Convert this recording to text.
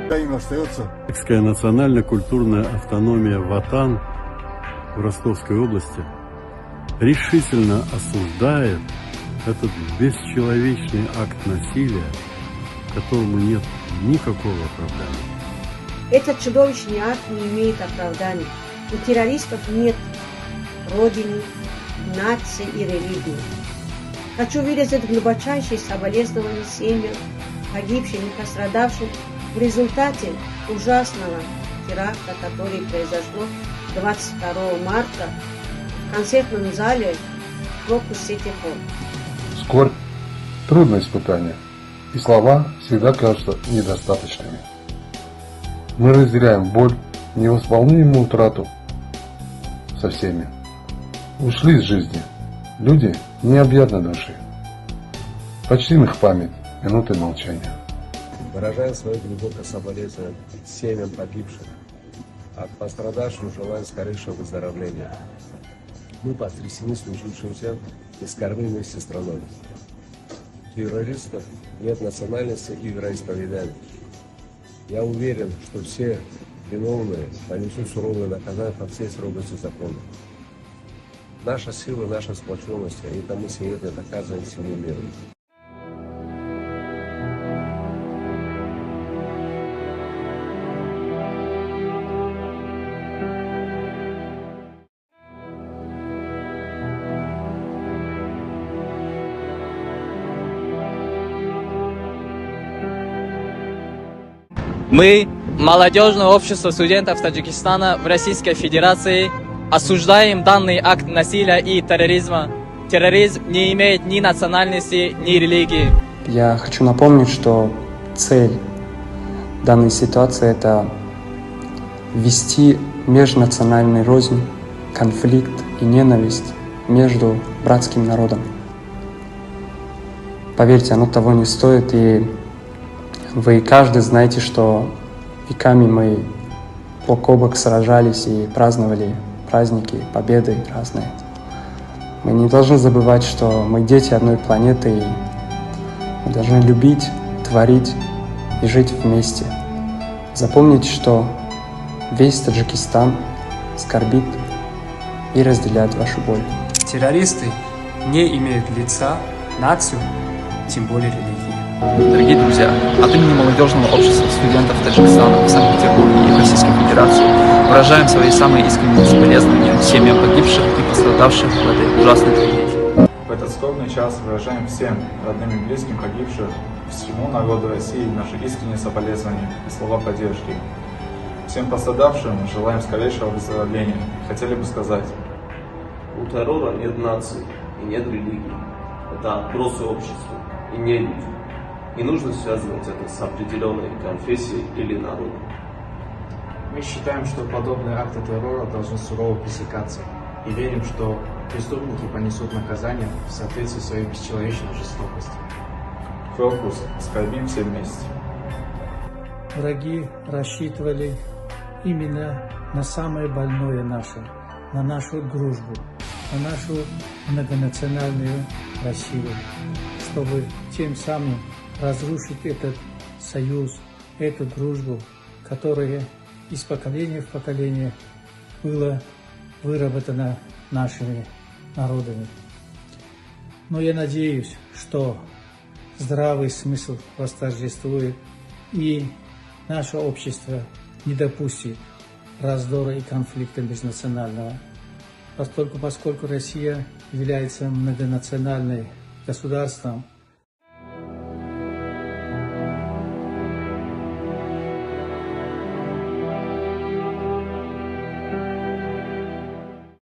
Им остается. Национально-культурная автономия Ватан в Ростовской области решительно осуждает этот бесчеловечный акт насилия, которому нет никакого оправдания. Этот чудовищный акт не имеет оправдания. У террористов нет родины, нации и религии. Хочу выразить глубочайшие соболезнования семьям, погибшим и пострадавшим в результате ужасного теракта, который произошло 22 марта в концертном зале Крокус Сити Холл. Скорбь – трудное испытание, и слова всегда кажутся недостаточными. Мы разделяем боль, невосполнимую утрату со всеми. Ушли из жизни люди необъятной души. Почтим их память минутой молчания. Выражаем свое глубокое соболезнование семьям погибших, а пострадавшим желаем скорейшего выздоровления. Мы потрясены случившимся и скорбим вместе с страной. У террористов нет национальности и вероисповедания. Я уверен, что все виновные понесут суровое наказание по всей строгости закона. Наша сила, наша сплоченность, и это мы сегодня доказываем всему миру. Мы, молодежное общество студентов Таджикистана в Российской Федерации, осуждаем данный акт насилия и терроризма. Терроризм не имеет ни национальности, ни религии. Я хочу напомнить, что цель данной ситуации – это ввести межнациональный рознь, конфликт и ненависть между братским народом. Поверьте, оно того не стоит, и вы каждый знаете, что веками мы бок о бок сражались и праздновали праздники, победы разные. Мы не должны забывать, что мы дети одной планеты, и мы должны любить, творить и жить вместе. Запомните, что весь Таджикистан скорбит и разделяет вашу боль. Террористы не имеют лица, нацию, тем более религии. Дорогие друзья, от имени молодежного общества студентов Таджикистана в Санкт-Петербурге и в Российской Федерации выражаем свои самые искренние соболезнования семьям погибших и пострадавших в этой ужасной трагедии. В этот скорбный час выражаем всем родным и близким погибших, всему народу России наши искренние соболезнования и слова поддержки. Всем пострадавшим желаем скорейшего выздоровления. Хотели бы сказать: у террора нет нации и нет религии. Это отбросы общества и не люди. Не нужно связывать это с определенной конфессией или народом. Мы считаем, что подобные акты террора должны сурово пресекаться, и верим, что преступники понесут наказание в соответствии с своей бесчеловечной жестокостью. Крокус, скорбим все вместе. Враги рассчитывали именно на самое больное наше, на нашу дружбу, на нашу многонациональную Россию, чтобы тем самым разрушить этот союз, эту дружбу, которая из поколения в поколение была выработана нашими народами. Но я надеюсь, что здравый смысл восторжествует, и наше общество не допустит раздора и конфликта межнационального, поскольку Россия является многонациональным государством,